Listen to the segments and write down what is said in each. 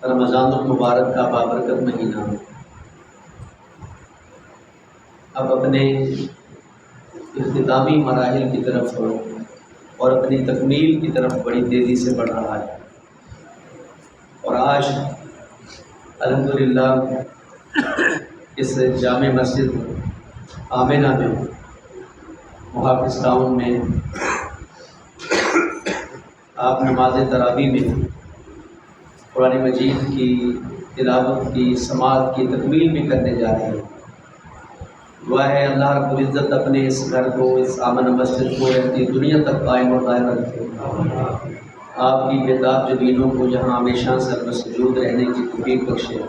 رمضان المبارک کا بابرکت مہینہ اب اپنے اختتامی مراحل کی طرف اور اپنی تکمیل کی طرف بڑی تیزی سے بڑھ رہا ہے، اور آج الحمدللہ اس جامع مسجد آمنہ میں محافظ ٹاؤن میں آپ نماز تراویح میں قرآن مجید کی تلاوت کی سماعت کی تکمیل بھی کرنے جا رہے ہیں۔ دعا ہے اللہ رب العزت اپنے اس گھر کو، اس آمنہ مسجد کو رہتی دنیا تک قائم و دائم رکھے، آپ کی بےتاب جبینوں کو جہاں ہمیشہ سر مسجود رہنے کی توفیق بخشے،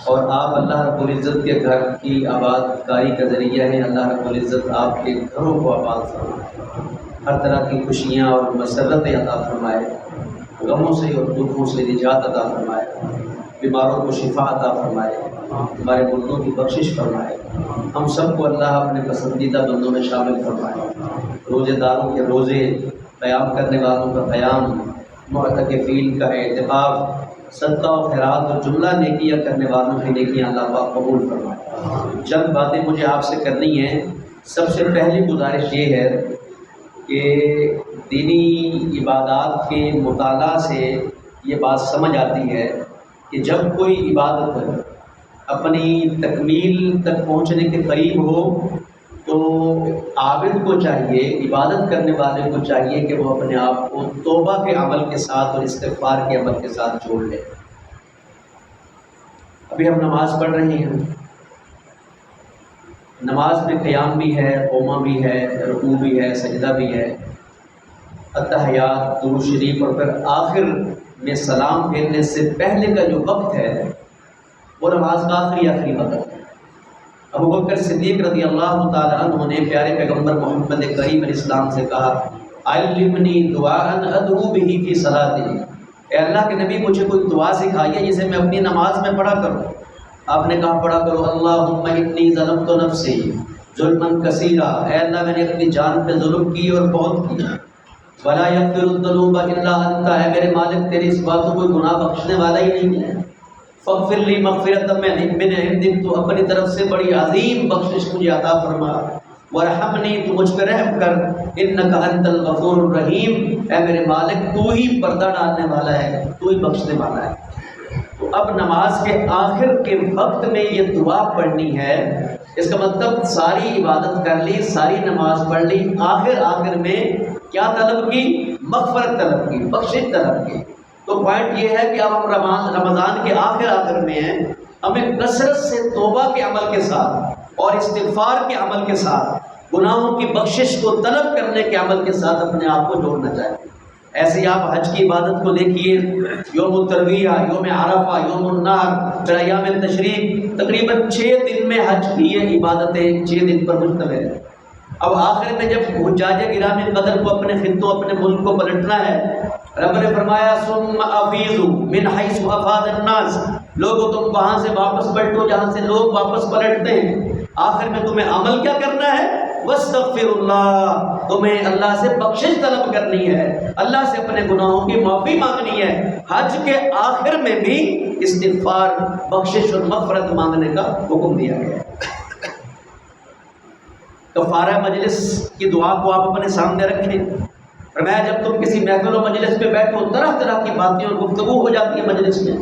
اور آپ اللہ رب العزت کے گھر کی آباد کاری کا ذریعہ ہے۔ اللہ رب العزت آپ کے گھروں کو آباد فرمائے، ہر طرح کی خوشیاں اور مسرتیں عطا فرمائے، غموں سے اور دکھوں سے نجات عطا فرمائے، بیماروں کو شفا عطا فرمائے، ہمارے مردوں کی بخشش فرمائے، ہم سب کو اللہ اپنے پسندیدہ بندوں میں شامل فرمائے، روزے داروں کے روزے، قیام کرنے والوں کا قیام، معتکفین کا اعتکاف، صدقہ و خیرات اور جملہ نیکیاں کرنے والوں کی نیکیاں اللہ پاک قبول فرمائے۔ چند باتیں مجھے آپ سے کرنی ہیں۔ سب سے پہلی گزارش یہ ہے کہ دینی عبادات کے مطالعہ سے یہ بات سمجھ آتی ہے کہ جب کوئی عبادت اپنی تکمیل تک پہنچنے کے قریب ہو تو عابد کو چاہیے، عبادت کرنے والے کو چاہیے کہ وہ اپنے آپ کو توبہ کے عمل کے ساتھ اور استغفار کے عمل کے ساتھ جوڑ لے۔ ابھی ہم نماز پڑھ رہے ہیں، نماز میں قیام بھی ہے، قومہ بھی ہے، رکوع بھی ہے، سجدہ بھی ہے، اتحیات، درود شریف، اور پھر آخر میں سلام پھیرنے سے پہلے کا جو وقت ہے وہ نماز کا آخری وقت ہے۔ ابو بکر صدیق رضی اللہ تعالیٰ عنہ نے پیارے پیغمبر محمد کریم علیہ السلام سے کہا، علمنی دعاء ادعو بہ فی صلاتی، اے اللہ کے نبی مجھے کوئی دعا سکھائیے جسے میں اپنی نماز میں پڑھا کروں۔ آپ نے کہا پڑھا کرو، اللہم انی ظلمت نفسی ظلما کثیرا، اے اللہ میں نے اپنی جان پہ ظلم کی اور بہت کیا، ولا یغفر الذنوب الا انت، اے میرے مالک تیری سوا تو کوئی گناہ بخشنے والا ہی نہیں ہے، فاغفر لی مغفرۃ من عندک، تو اپنی طرف سے بڑی عظیم بخشش مجھے عطا فرما، وارحمنی، تو مجھ پہ رحم کر، انک انت الغفور الرحیم، اے میرے مالک تو ہی پردہ ڈالنے والا ہے، تو ہی بخشنے والا ہے۔ تو اب نماز کے آخر کے وقت میں یہ دعا پڑھنی ہے، اس کا مطلب ساری عبادت کر لی، ساری نماز پڑھ لی، آخر میں کیا طلب کی؟ مغفرت طلب کی، بخشش طلب کی۔ تو پوائنٹ یہ ہے کہ اب ہم رمضان کے آخر میں ہیں، ہمیں کثرت سے توبہ کے عمل کے ساتھ اور استغفار کے عمل کے ساتھ، گناہوں کی بخشش کو طلب کرنے کے عمل کے ساتھ اپنے آپ کو جوڑنا چاہیے۔ ایسے ہی آپ حج کی عبادت کو دیکھیے، یوم الترویہ، یوم عرفہ، یوم النحر، پھر ایام تشریق، تقریباً 6 دن میں حج کی یہ عبادتیں 6 دن پر مشتمل ہے۔ اب آخر میں جب حجاج گرامی قدر کو اپنے خطوں، اپنے ملک کو پلٹنا ہے، رب نے فرمایا ثم افیضوا من حیث افاض الناس، لوگوں تم وہاں سے واپس پلٹو جہاں سے لوگ واپس پلٹتے ہیں۔ آخر میں تمہیں عمل کیا کرنا ہے؟ واستغفر اللہ، تمہیں اللہ سے بخشش طلب کرنی ہے، اللہ سے اپنے گناہوں کی معافی مانگنی ہے۔ حج کے آخر میں بھی استغفار، بخشش اور مغفرت مانگنے کا حکم دیا گیا ہے۔ کفارہ مجلس کی دعا کو آپ اپنے سامنے رکھیں۔ فرمایا جب تم کسی محفل و مجلس میں بیٹھو، طرح طرح کی باتیں اور گفتگو ہو جاتی ہے مجلس میں،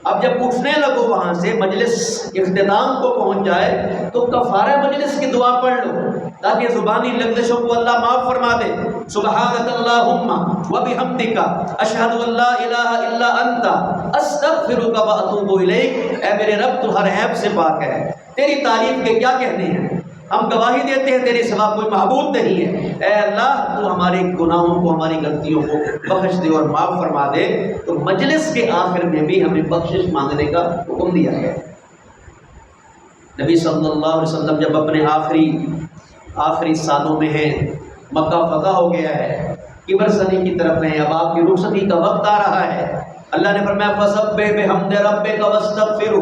اب جب اٹھنے لگو وہاں سے، مجلس اختتام کو پہنچ جائے، تو کفارہ مجلس کی دعا پڑھ لو تاکہ زبانی لغزشوں کو اللہ معاف فرما دے۔ سبحانک اللہم وبحمدک اشہد ان لا الہ الا انت استغفرک واتوب الیک، اے میرے رب تو ہر عیب سے پاک ہے، تیری تعریف کے کیا کہنے ہیں، ہم گواہی دیتے ہیں تیرے سوا کوئی معبود نہیں ہے، اے اللہ تو ہمارے گناہوں کو، ہماری غلطیوں کو بخش دے اور معاف فرما دے۔ تو مجلس کے آخر میں بھی ہمیں بخشش مانگنے کا حکم دیا گیا۔ نبی صلی اللہ علیہ وسلم جب اپنے آخری سالوں میں ہیں، مکہ فتح ہو گیا ہے، کبر سنی کی طرف ہیں، اب آپ کی رخصتی کا وقت آ رہا ہے، اللہ نے فرمایا فسبح بحمد ربک واستغفرہ،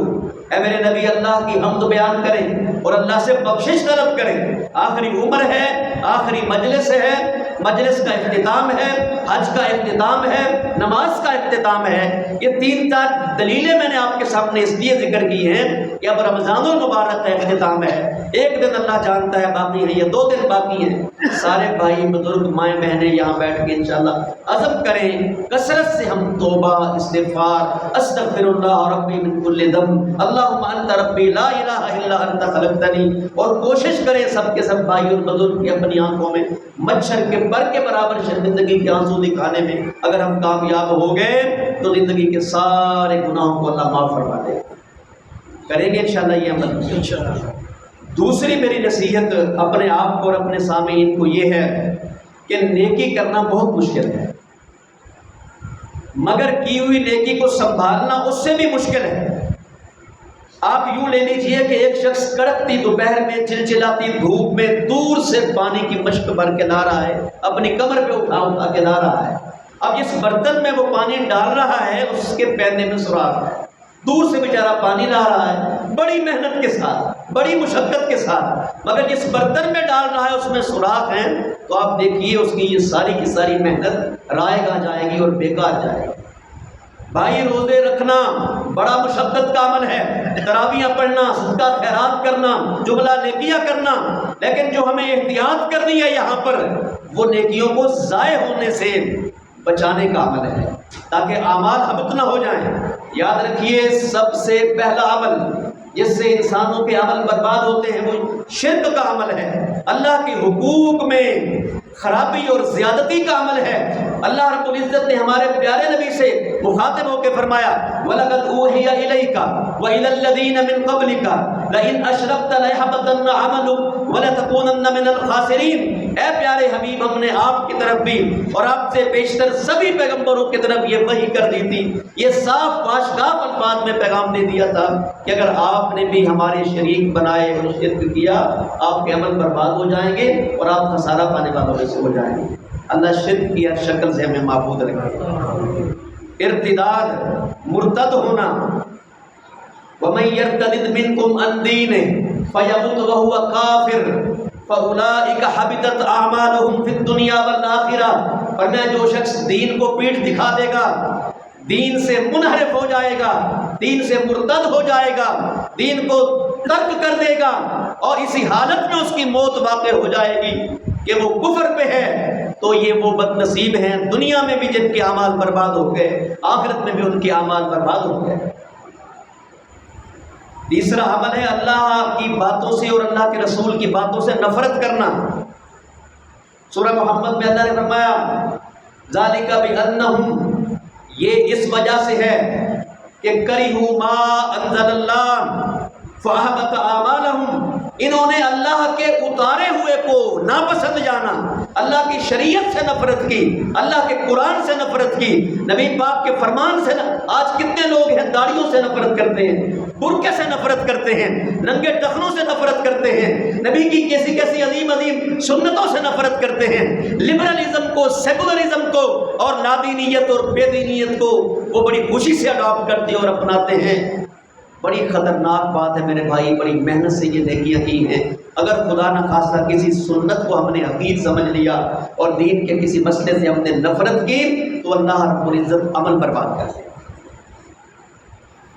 اے میرے نبی اللہ کی حمد بیان کریں اور اللہ سے بخشش طلب کریں۔ آخری عمر ہے، آخری مجلس ہے، مجلس کا اختتام ہے، حج کا اختتام ہے، نماز کا اختتام ہے۔ یہ 3-4 دلیلیں میں نے آپ کے سامنے اس لیے ذکر کی ہیں کہ اب رمضان المبارک کا اختتام ہے، ایک دن اللہ جانتا ہے باقی ہے، یہ 2 دن باقی ہیں۔ سارے بھائی بزرگ مائیں بہنیں یہاں بیٹھ کے انشاءاللہ عزم کریں، کثرت سے ہم توبہ استغفار، استغفر اللہ ربی من کل ذنب، اللہم انت ربی لا الہ الا انت خلقتنی، اور کوشش کریں سب کے سب بھائی اور بزرگ کی اپنی آنکھوں میں مچھر کے پر کے برابر شرمندگی کے آنسو دکھانے میں اگر ہم کامیاب ہو گئے تو زندگی کے سارے گناہوں کو اللہ معاف فرما دے۔ کریں گے انشاءاللہ یہ عمل انشاءاللہ۔ دوسری میری نصیحت اپنے آپ کو اور اپنے سامعین کو یہ ہے کہ نیکی کرنا بہت مشکل ہے، مگر کی ہوئی نیکی کو سنبھالنا اس سے بھی مشکل ہے۔ آپ یوں لے لیجئے کہ ایک شخص کڑکتی دوپہر میں چلچلاتی دھوپ میں دور سے پانی کی مشک بھر کے لا رہا ہے، اپنی کمر پہ اٹھا کے لا رہا ہے۔ اب جس برتن میں وہ پانی ڈال رہا ہے اس کے پہنے میں سوراخ ہے، دور سے بیچارہ پانی لا رہا ہے بڑی محنت کے ساتھ، بڑی مشقت کے ساتھ، مگر جس برتن میں ڈال رہا ہے اس میں سوراخ ہیں، تو آپ دیکھیے اس کی یہ ساری کی ساری محنت رائے گاہ جائے گی اور بیکار جائے گی۔ بھائی روزے رکھنا بڑا مشقت کا عمل ہے، تراویح پڑھنا، صدقہ خیرات کرنا، جملہ نیکیاں کرنا، لیکن جو ہمیں احتیاط کرنی ہے یہاں پر وہ نیکیوں کو ضائع ہونے سے بچانے کا عمل ہے تاکہ اعمال حبط نہ ہو جائیں۔ یاد رکھیے سب سے پہلا عمل جس سے انسانوں کے عمل برباد ہوتے ہیں وہ شرک کا عمل ہے، اللہ کے حقوق میں خرابی اور زیادتی کا عمل ہے۔ اللہ رب العزت نے ہمارے پیارے نبی سے مخاطب ہو کے فرمایا وَلَقَدْ أُوحِيَ إِلَيْكَ وَإِلَى الَّذِينَ مِن قَبْلِكَ لَئِنْ أَشْرَكْتَ لَيَحْبَطَنَّ عَمَلُكَ وَلَتَكُونَنَّ مِنَ الْخَاسِرِينَ۔ اے پیارے حبیب ہم نے آپ کی طرف بھی اور آپ سے بیشتر سبھی پیغمبروں کی طرف یہ وحی کر دی تھی، یہ صاف واشگاف الفاظ میں پیغام دے دیا تھا کہ اگر آپ نے بھی ہمارے شریک بنائے اور شرک کیا آپ کے عمل برباد ہو جائیں گے اور آپ خسارہ پانے والوں میں سے ہو جائیں گے۔ اللہ شرک کی ہر شکل سے ہمیں محفوظ رکھے۔ ارتداد مرتد ہونا، وَمَن يَرْتَدِدْ مِنْكُمْ عَنْ دِينِهِ فَيَمُتْ وَهُوَ كَافِرٌ فَأُولَٰئِكَ حَبِطَتْ أَعْمَالُهُمْ فِي الدُّنْيَا وَالْآخِرَةِ۔ اور میں جو شخص دین کو پیٹھ دکھا دے گا، دین سے منحرف ہو جائے گا، دین سے مرتد ہو جائے گا، دین کو ترک کر دے گا اور اسی حالت میں اس کی موت واقع ہو جائے گی کہ وہ کفر پہ ہے، تو یہ وہ بد نصیب ہیں دنیا میں بھی جن کے اعمال برباد ہو گئے، آخرت میں بھی ان کے اعمال برباد ہو گئے۔ تیسرا عمل ہے اللہ کی باتوں سے اور اللہ کے رسول کی باتوں سے نفرت کرنا۔ سورہ محمد میں اللہ نے فرمایا ذالک بأنہم، یہ اس وجہ سے ہے کہ کرہوا ما انزل اللہ فأحبط اعمالہم، انہوں نے اللہ کے اتارے ہوئے کو ناپسند جانا، اللہ کی شریعت سے نفرت کی، اللہ کے قرآن سے نفرت کی، نبی پاک کے فرمان سے آج کتنے لوگ ہیں داڑھیوں سے نفرت کرتے ہیں، برقعے سے نفرت کرتے ہیں، ننگے ٹخنوں سے نفرت کرتے ہیں، نبی کی کیسی کیسی عظیم عظیم سنتوں سے نفرت کرتے ہیں، لبرلزم کو، سیکولرزم کو اور لادینیت اور بے دینیت کو وہ بڑی خوشی سے اڈاپٹ کرتے اور اپناتے ہیں۔ بڑی خطرناک بات ہے میرے بھائی، بڑی محنت سے یہ نیکیاں کی ہیں، اگر خدا نہ خواستہ کسی سنت کو ہم نے حقیق سمجھ لیا اور دین کے کسی مسئلے سے ہم نے نفرت کی تو اللہ رب العزت عمل برباد کر دے۔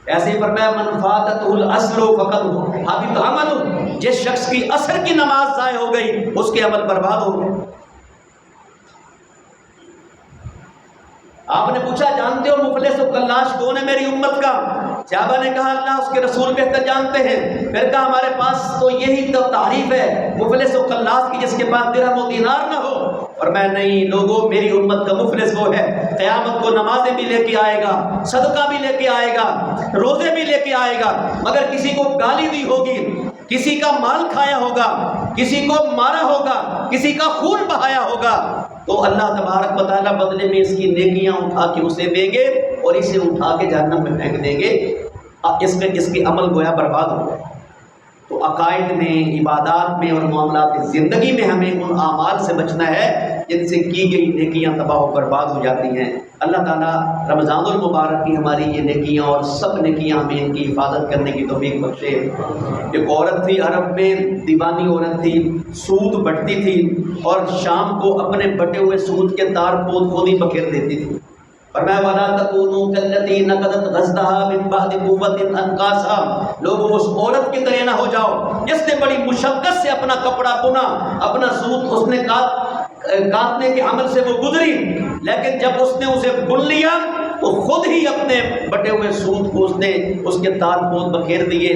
ایسے ہی فرمایا من فاتتہ العصر فقد حبط عملہ، جس شخص کی عصر کی نماز ضائع ہو گئی اس کے عمل برباد ہو گئے۔ آپ نے پوچھا جانتے ہو مفلس و کلاش کون ہے میری امت کا؟ صحابہ نے کہا اللہ اس کے رسول بہتر جانتے ہیں۔ پھر کہا ہمارے پاس تو یہی تو تعریف ہے مفلس و کلاش کی جس کے پاس درہم و دینار نہ ہو، اور میں نہیں لوگوں، میری امت کا مفلس وہ ہے قیامت کو نمازیں بھی لے کے آئے گا، صدقہ بھی لے کے آئے گا، روزے بھی لے کے آئے گا، مگر کسی کو گالی دی ہوگی، کسی کا مال کھایا ہوگا، کسی کو مارا ہوگا، کسی کا خون بہایا ہوگا، تو اللہ تبارک و تعالیٰ بدلے میں اس کی نیکیاں اٹھا کے اسے دیں گے اور اسے اٹھا کے جہنم میں پھینک دیں گے۔ اس کے عمل گویا برباد ہو گئے۔ تو عقائد میں، عبادات میں اور معاملات زندگی میں ہمیں ان اعمال سے بچنا ہے جن سے کی گئی نیکیاں تباہ و برباد ہو جاتی ہیں۔ اللہ تعالیٰ رمضان المبارک کی ہماری یہ نیکیاں اور سب نیکیاں ہمیں ان کی حفاظت کرنے کی توفیق بخشے۔ ایک عورت تھی عرب میں، دیوانی عورت تھی، سود بٹتی تھی اور شام کو اپنے بٹے ہوئے سود کے تار پود خود ہی بکھیر دیتی تھی۔ فرمایا وَلَا تَكُونُوا كَالَّتِي نَقَضَتْ غَزْلَهَا مِن بَعْدِ قُوَّةٍ أَنْكَاثًا، لوگوں اس عورت کی طرح نہ ہو جاؤ جس نے بڑی مشقت سے اپنا کپڑا بنا، اپنا سود اس نے کاٹنے کے عمل سے وہ گزری، لیکن جب اس نے اسے بن لیا تو خود ہی اپنے بٹے ہوئے سود کو اس کے تار پود بکھیر دیے۔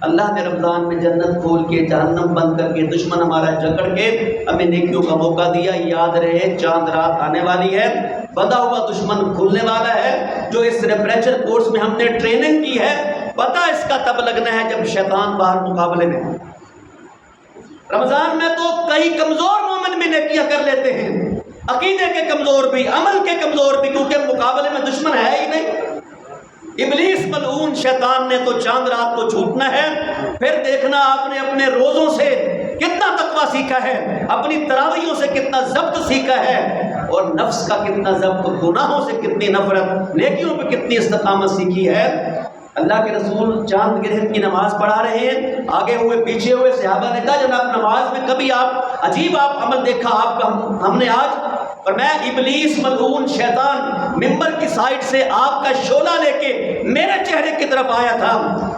اللہ نے رمضان میں جنت کھول کے جہنم بند کر کے دشمن ہمارا جکڑ کے ہمیں نیکیوں کا موقع دیا۔ یاد رہے چاند رات آنے والی ہے، بندھا ہوا دشمن کھلنے والا ہے۔ جو اس ریفریشر کورس میں ہم نے ٹریننگ کی ہے، پتہ اس کا تب لگنا ہے جب شیطان باہر مقابلے میں۔ رمضان میں تو کئی کمزور مومن بھی نیکیاں کر لیتے ہیں، عقیدے کے کمزور بھی، عمل کے کمزور بھی، کیونکہ مقابلے میں دشمن ہے ہی نہیں۔ ابلیس ملعون شیطان نے تو چاند رات کو چھوٹنا ہے، پھر دیکھنا آپ نے اپنے روزوں سے کتنا تقویٰ سیکھا ہے، اپنی تراویحوں سے کتنا ضبط سیکھا ہے، اور نفس کا کتنا ضبط، گناہوں سے کتنی نفرت، نیکیوں پہ کتنی استقامت سیکھی ہے۔ اللہ کے رسول چاند گرہن کی نماز پڑھا رہے ہیں، آگے ہوئے پیچھے ہوئے صحابہ نے کہا جناب نماز میں کبھی آپ عجیب عمل دیکھا آپ کا ہم نے آج؟ اور میں ابلیس ملعون شیطان ممبر کی سائٹ سے آپ کا شعلہ لے کے میرے چہرے کی طرف آیا تھا،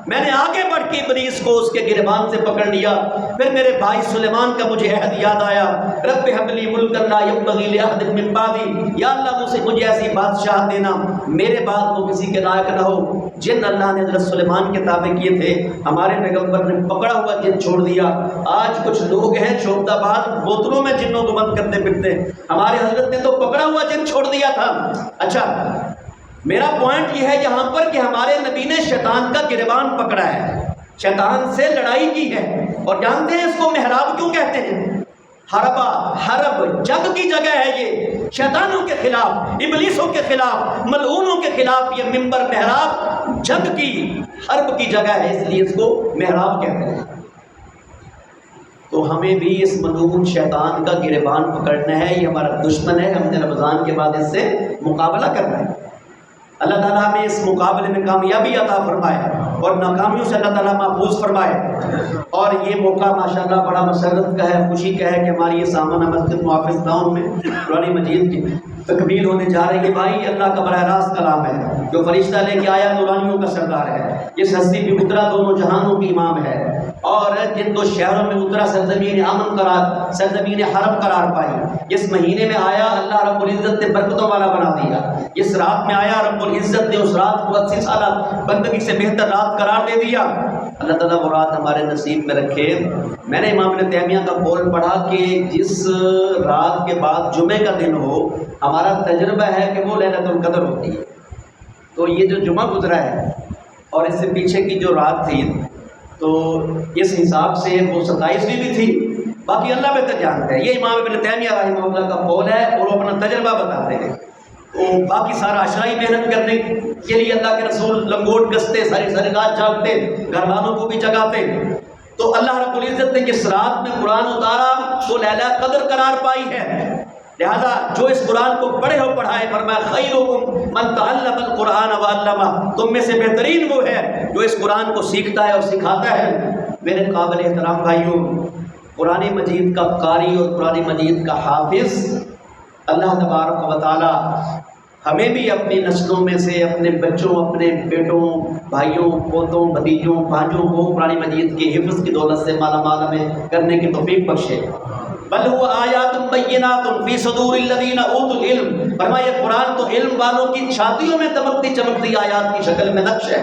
میں نے آگے بڑھ کے ابلیس کو اس کے گریبان سے پکڑ لیا۔ پھر میرے بھائی سلیمان کا مجھے عہد یاد آیا، رب ہب لی ملکا لا ینبغی لأحد من بعدی، یا اللہ مجھے ایسی بادشاہ دینا میرے بعد وہ کسی کے لائق نہ ہو۔ جن اللہ نے حضرت سلیمان کے تابع کیے تھے، ہمارے پیغمبر نے پکڑا ہوا جن چھوڑ دیا۔ آج کچھ لوگ ہیں شعبد آباد بوتلوں میں جنوں کو بند کرتے پھرتے، ہمارے حضرت نے تو پکڑا ہوا جن چھوڑ دیا تھا۔ اچھا میرا پوائنٹ یہ ہے یہاں پر کہ ہمارے نبی نے شیطان کا گریبان پکڑا ہے، شیطان سے لڑائی کی ہے، اور جانتے ہیں اس کو محراب کیوں کہتے ہیں؟ حرب جنگ کی جگہ ہے، یہ شیطانوں کے خلاف، ابلیسوں کے خلاف، ملعونوں کے خلاف یہ ممبر محراب جنگ کی، حرب کی جگہ ہے، اس لیے اس کو محراب کہتے ہیں۔ تو ہمیں بھی اس ملعون شیطان کا گریبان پکڑنا ہے، یہ ہمارا دشمن ہے، ہم نے رمضان کے بعد اس سے مقابلہ کرنا ہے۔ اللہ تعالیٰ ہمیں اس مقابلے میں کامیابی عطا فرمائے اور ناکامیوں سے اللہ تعالیٰ محفوظ فرمائے۔ اور یہ موقع ماشاءاللہ بڑا مسرت کا ہے، خوشی کا ہے کہ ہماری یہ سامانہ مسجد محافظ ٹاؤن میں قرآن مجید کی تکمیل ہونے جا رہی ہے۔ بھائی اللہ کا براہ راست کلام ہے جو فرشتہ لے کے آیا، نورانیوں کا سردار ہے، اس ہستی بھی اترا دونوں جہانوں کی امام ہے، اور جن دو شہروں میں اترا سرزمین امن قرار، سرزمین حرم قرار پائی۔ اس مہینے میں آیا اللہ رب العزت نے برکتوں والا بنا دیا، اس رات میں آیا رب العزت نے اس رات کو 80 سالہ بندگی سے بہتر رات قرار دے دیا۔ اللہ تعالیٰ وہ رات ہمارے نصیب میں رکھے۔ میں نے امام ابن تیمیہ کا قول پڑھا کہ جس رات کے بعد جمعے کا دن ہو، ہمارا تجربہ ہے کہ وہ لیلۃ القدر ہوتی ہے۔ تو یہ جو جمعہ گزرا ہے اور اس سے پیچھے کی جو رات تھی، تو اس حساب سے وہ 27ویں بھی تھی، باقی اللہ بہتر جانتا ہے۔ یہ امام ابن تیمیہ رحمہ اللہ کا قول ہے اور وہ اپنا تجربہ بتاتے ہیں۔ تو باقی سارا عشائی محنت کرنے کے لیے اللہ کے رسول لنگوٹ کستے، ساری رات جاگتے، گھر والوں کو بھی جگاتے۔ تو اللہ رب العزت نے جس رات میں قرآن اتارا وہ لیلۃ قدر قرار پائی ہے، لہذا جو اس قرآن کو پڑھے ہو پڑھائے، فرمایا خیرکم من تعلم القرآن وعلمہ، تم میں سے بہترین وہ ہے جو اس قرآن کو سیکھتا ہے اور سکھاتا ہے۔ میرے قابل احترام بھائیوں، قرآن مجید کا قاری اور قرآن مجید کا حافظ اللہ تبارک و تعالی ہمیں بھی اپنی نسلوں میں سے اپنے بچوں، اپنے بیٹوں، بھائیوں، پوتوں، بھتیجوں، بھانجوں کو قرآن مجید کے حفظ کی دولت سے مالا مال ہمیں کرنے کی توفیق بخشے۔ بل هو آیات بینات فی صدور الذین اوتوا العلم، فرمایا قرآن تو علم والوں کی چھاتیوں میں دمکتی چمکتی آیات کی شکل میں نقش ہے۔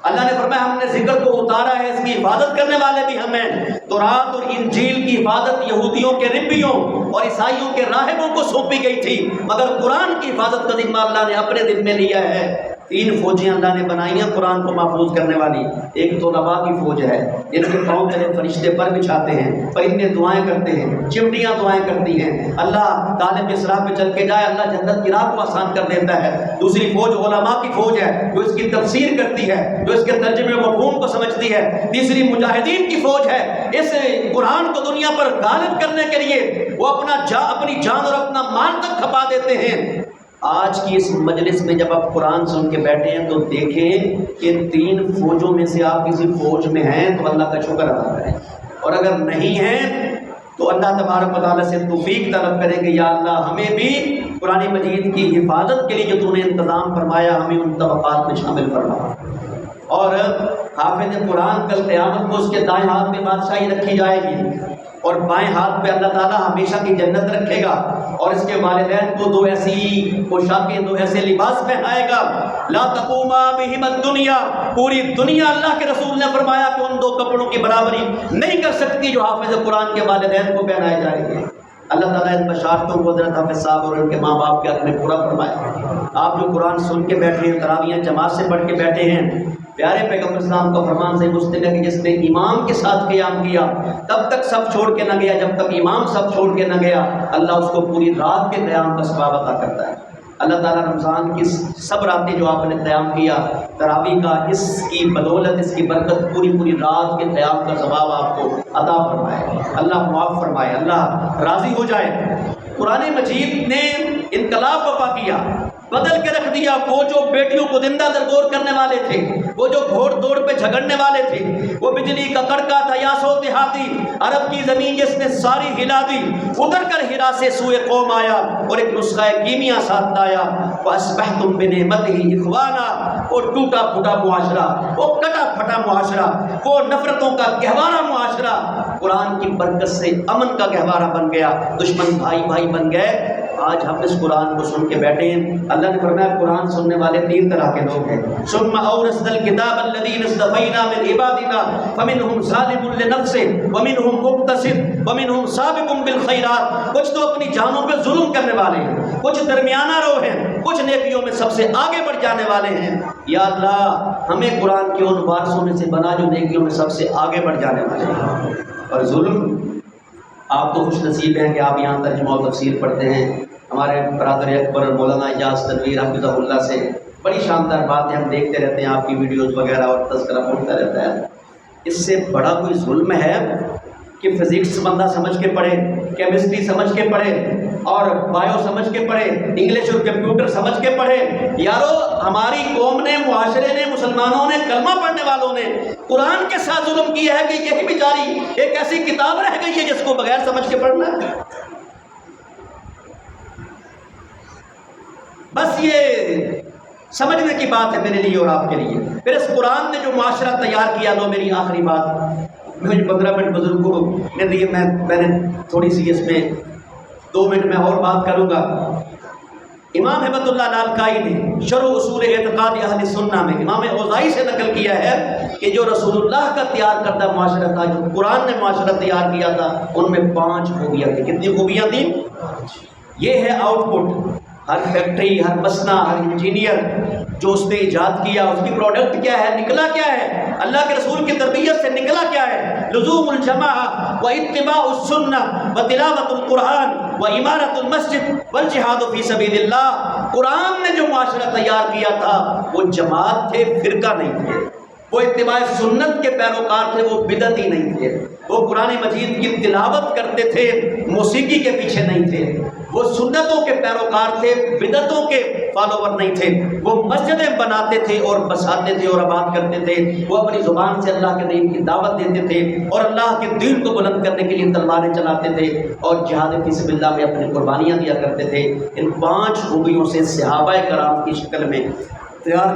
اللہ نے فرمایا ہم نے ذکر کو اتارا ہے، اس کی حفاظت کرنے والے بھی ہمیں۔ تورات اور انجیل کی حفاظت یہودیوں کے ربیوں اور عیسائیوں کے راہبوں کو سونپی گئی تھی، مگر قرآن کی حفاظت کا ذمہ اللہ نے اپنے ذمہ لیا ہے۔ 3 فوجیں اللہ نے بنائی ہیں قرآن کو محفوظ کرنے والی. ایک طلباء کی فوج ہے جن کے پاؤں تلے فرشتے پر بچھاتے ہیں, پرندے دعائیں کرتے ہیں, چمٹیاں دعائیں کرتی ہیں. اللہ طالب اسراء پہ چل کے جائے اللہ جنت کی راہ کو آسان کر دیتا ہے. دوسری فوج علماء کی فوج ہے جو اس کی تفسیر کرتی ہے, جو اس کے ترجمے و مفہوم کو سمجھتی ہے. تیسری مجاہدین کی فوج ہے, اس قرآن کو دنیا پر غالب کرنے کے لیے وہ اپنی جان اور اپنا مال تک کھپا دیتے ہیں. آج کی اس مجلس میں جب آپ قرآن سن کے بیٹھے ہیں تو دیکھیں کہ 3 فوجوں میں سے آپ کسی فوج میں ہیں تو اللہ کا شکر ادا کریں, اور اگر نہیں ہیں تو اللہ تبارک و تعالیٰ سے توفیق طلب کریں کہ یا اللہ ہمیں بھی قرآن مجید کی حفاظت کے لیے جو تو نے انتظام فرمایا ہمیں ان طبقات میں شامل فرما. اور حافظ قرآن کل قیامت کو اس کے دائیں ہاتھ میں بادشاہی رکھی جائے گی اور بائیں ہاتھ پہ اللہ تعالیٰ ہمیشہ کی جنت رکھے گا, اور اس کے والدین کو 2 ایسی پوشاکیں 2 ایسے لباس پہنائے گا. لا تقوما بہم الدنیا, پوری دنیا اللہ کے رسول نے فرمایا کہ ان 2 کپڑوں کی برابری نہیں کر سکتی جو حافظ قرآن کے والدین کو پہنائے جائیں گے. اللہ تعالیٰ ان بشارتوں کو حضرت حافظ صاحب اور ان کے ماں باپ کے حق میں پورا فرمائے. آپ جو قرآن سن کے بیٹھے ہیں, تراویحیں جماعت سے پڑھ کے بیٹھے ہیں, پیارے پیغمبر اسلام کا فرمان سے مسلم ہے کہ جس نے امام کے ساتھ قیام کیا تب تک سب چھوڑ کے نہ گیا جب تک امام سب چھوڑ کے نہ گیا, اللہ اس کو پوری رات کے قیام کا ثواب عطا کرتا ہے. اللہ تعالیٰ رمضان کی سب راتیں جو آپ نے قیام کیا تراویح کا, اس کی بدولت اس کی برکت پوری رات کے قیام کا ثواب آپ کو عطا فرمائے. اللہ معاف فرمائے, اللہ راضی ہو جائے. قرآن مجید نے انقلاب برپا کیا, بدل کے رکھ دیا. وہ جو بیٹیوں کو زندہ درگور کرنے والے تھے, وہ جو گھوڑ دوڑ پہ جھگڑنے والے تھے, وہ بجلی کا کڑکا تھا یا سوتے ہاتھی, عرب کی زمین جس نے ساری ہلا دی, اتر کر ہرا سے سوئے قوم آیا اور ایک نسخہ کیمیا ساتھ لایا. فَأَصْبَحْتُم بِنِعْمَتِهِ إِخْوَانًا, وہ ٹوٹا پھوٹا معاشرہ, وہ کٹا پھٹا معاشرہ, وہ نفرتوں کا گہوارہ معاشرہ قرآن کی برکت سے امن کا گہوارہ بن گیا. دشمن بھائی بھائی بن گئے. آج ہم اس قرآن کو سن کے بیٹھے ہیں. اللہ نے فرمایا قرآن سننے والے 3 طرح کے لوگ ہیں. ثم اورثنا الكتاب الذين اصطفينا من عبادنا فمنهم ظالم لنفسه ومنهم مقتصد ومنهم سابق بالخيرات. کچھ تو اپنی جانوں پہ ظلم کرنے والے ہیں, کچھ درمیانہ رو ہیں, کچھ نیکیوں میں سب سے آگے بڑھ جانے والے ہیں. یا اللہ ہمیں قرآن کے ان وارثوں میں سے بنا جو نیکیوں میں سب سے آگے بڑھ جانے والے ہیں. اور ظلم, آپ تو خوش نصیب ہیں کہ آپ یہاں ترجمہ و تفسیر پڑھتے ہیں. ہمارے برادر اکبر مولانا اجاز تنویر حفظہ اللہ سے بڑی شاندار باتیں ہم دیکھتے رہتے ہیں, آپ کی ویڈیوز وغیرہ اور تذکرہ پڑھتا رہتا ہے. اس سے بڑا کوئی ظلم ہے کہ فزکس بندہ سمجھ کے پڑھے, کیمسٹری سمجھ کے پڑھے, اور بایو سمجھ کے پڑھے, انگلش اور کمپیوٹر سمجھ کے پڑھے. یارو ہماری قوم نے, معاشرے نے, مسلمانوں نے, کلمہ پڑھنے والوں نے قرآن کے ساتھ ظلم کیا ہے کہ یہی بیچاری ایک ایسی کتاب رہ گئی ہے جس کو بغیر سمجھ کے پڑھنا ہے. بس یہ سمجھنے کی بات ہے میرے لیے اور آپ کے لیے. پھر اس قرآن نے جو معاشرہ تیار کیا, لو میری آخری بات, مجھے 15 منٹ بزرگوں نے دیے, میں نے تھوڑی سی اس میں 2 منٹ میں اور بات کروں گا. امام ہبت اللہ لالکائی نے شرح اصول اعتقاد اہل سنہ میں امام اوزائی سے نقل کیا ہے کہ جو رسول اللہ کا تیار کردہ معاشرہ تھا, جو قرآن نے معاشرہ تیار کیا تھا, ان میں 5 خوبیاں تھیں. کتنی خوبیاں تھیں؟ یہ ہے آؤٹ پٹ. ہر فیکٹری, ہر مصنع, ہر انجینئر جو اس نے ایجاد کیا, اس کی پروڈکٹ کیا ہے, نکلا کیا ہے, اللہ کے رسول کی تربیت سے نکلا کیا ہے. لزوم الجماعہ و اتباع السنہ و تلاوت القرآن و عمارت المسجد والجہاد فی سبیل اللہ. قرآن نے جو معاشرہ تیار کیا تھا وہ جماعت تھے, فرقہ نہیں تھے. وہ اتباع سنت کے پیروکار تھے, وہ بدعتی نہیں تھے. وہ قرآن مجید کی تلاوت کرتے تھے, موسیقی کے پیچھے نہیں تھے. وہ سنتوں کے پیروکار تھے, بدعتوں کے فالوور نہیں تھے. وہ مسجدیں بناتے تھے اور بساتے تھے اور آباد کرتے تھے. وہ اپنی زبان سے اللہ کے دین کی دعوت دیتے تھے اور اللہ کے دین کو بلند کرنے کے لیے تلواریں چلاتے تھے اور جہاد فی سبیل اللہ میں اپنی قربانیاں دیا کرتے تھے. ان 5 خوبیوں سے صحابہ کرام کی شکل میں تیار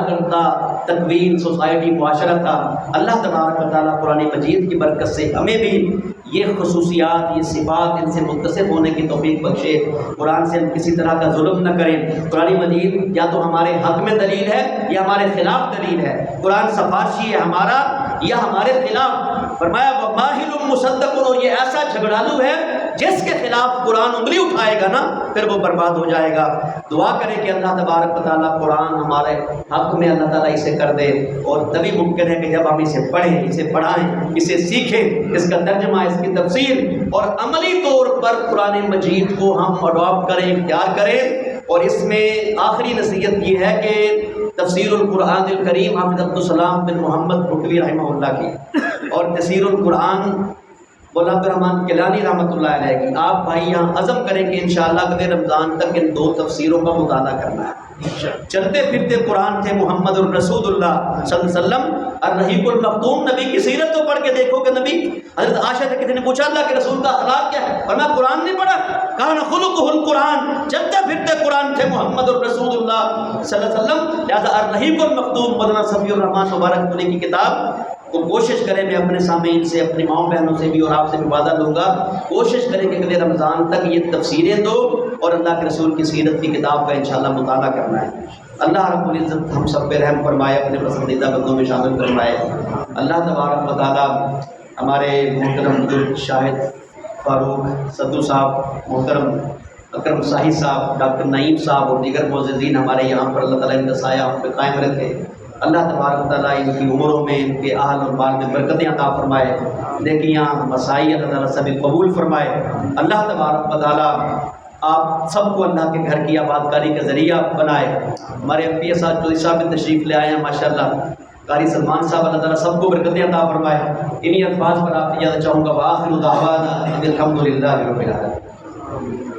کرتا تکوین سوسائٹی معاشرہ تھا. اللہ تبارک و تعالیٰ قرآن مجید کی برکت سے ہمیں بھی یہ خصوصیات, یہ صفات, ان سے متصف ہونے کی توفیق بخشے. قرآن سے ہم کسی طرح کا ظلم نہ کریں. قرآن مجید یا تو ہمارے حق میں دلیل ہے یا ہمارے خلاف دلیل ہے. قرآن سفارشی ہے ہمارا یا ہمارے خلاف. فرمایا وَمَاهِلٌ مُصَدَّقٌ, اور یہ ایسا جھگڑالو ہے جس کے خلاف قرآن انگلی اٹھائے گا نا پھر وہ برباد ہو جائے گا۔ دعا کریں کہ اللہ تبارک و تعالیٰ قرآن ہمارے حق میں اللہ تعالیٰ اسے کر دے، اور تبھی ممکن ہے کہ جب ہم اسے پڑھیں، اسے پڑھائیں، اسے سیکھیں، اس کا ترجمہ، اس کی تفسیر اور عملی طور پر قرآن مجید کو ہم اڈاپٹ کریں، اختیار کریں۔ اور اس میں آخری نصیحت یہ ہے کہ تفسیر القرآن الکریم حافظ عبدالسلام بن محمد بھٹوی رحمہ اللہ کی، اور تفسیر القرآن مولانا عبدالرحمن کیلانی رحمۃ اللہ علیہ کی، آپ بھائی یہاں عزم کریں کہ انشاءاللہ اگلے رمضان تک ان 2 تفسیروں کا مطالعہ کرنا ہے۔ چلتے پھرتے قرآن تھے محمد الرسول اللہ صلی اللہ علیہ وسلم الرحیق المختوم۔ نبی کی سیرت تو پڑھ کے دیکھو کہ نبی، حضرت عائشہ سے کسی نے پوچھا اللہ کے رسول کا اخلاق کیا ہے، فرمایا قرآن نہیں پڑھا، کان خلقہ القرآن، چلتے پھرتے قرآن تھے محمد الرسول اللہ صلی اللہ علیہ وسلم۔ لہذا الرحیق المختوم مولانا صفی الرحمان مبارک پوری کی کتاب کو کوشش کریں، میں اپنے سامعین سے، اپنی ماؤں بہنوں سے بھی اور آپ سے بھی وعدہ دوں گا، کوشش کریں کہ اگلے رمضان تک یہ تفسیریں دو اور اللہ کے رسول کی سیرت کی کتاب کا انشاءاللہ مطالعہ کرنا ہے۔ اللہ رب العزت ہم سب پہ رحم فرمائے، اپنے پسندیدہ بندوں میں شامل فرمائے۔ اللہ تبارک و تعالیٰ ہمارے محترم بزرگ شاہد فاروق صدو صاحب، محترم اکرم صاحب صاحب، ڈاکٹر نعیم صاحب اور دیگر معززین ہمارے یہاں پر، اللہ تعالیٰ ان کا سایہ ہم پہ قائم رکھے۔ اللہ تبارک تعالیٰ ان کی عمروں میں، ان کے اہل اور بال میں برکتیں عطا فرمائے، نیکیاں مسائی اللہ تعالیٰ سبھی قبول فرمائے۔ اللہ تبارک تعالیٰ آپ سب کو اللہ کے گھر کی آباد کاری کا ذریعہ بنائے۔ ہمارے ایم پی ایس چودھری صاحب بھی تشریف لے آئے ہیں ماشاءاللہ، قاری سلمان صاحب، اللہ تعالیٰ سب کو برکتیں عطا فرمائے۔ انہی الفاظ پر آپ کی اجازت چاہوں گا، وآخر دعوانا الحمد للہ رب العالمین۔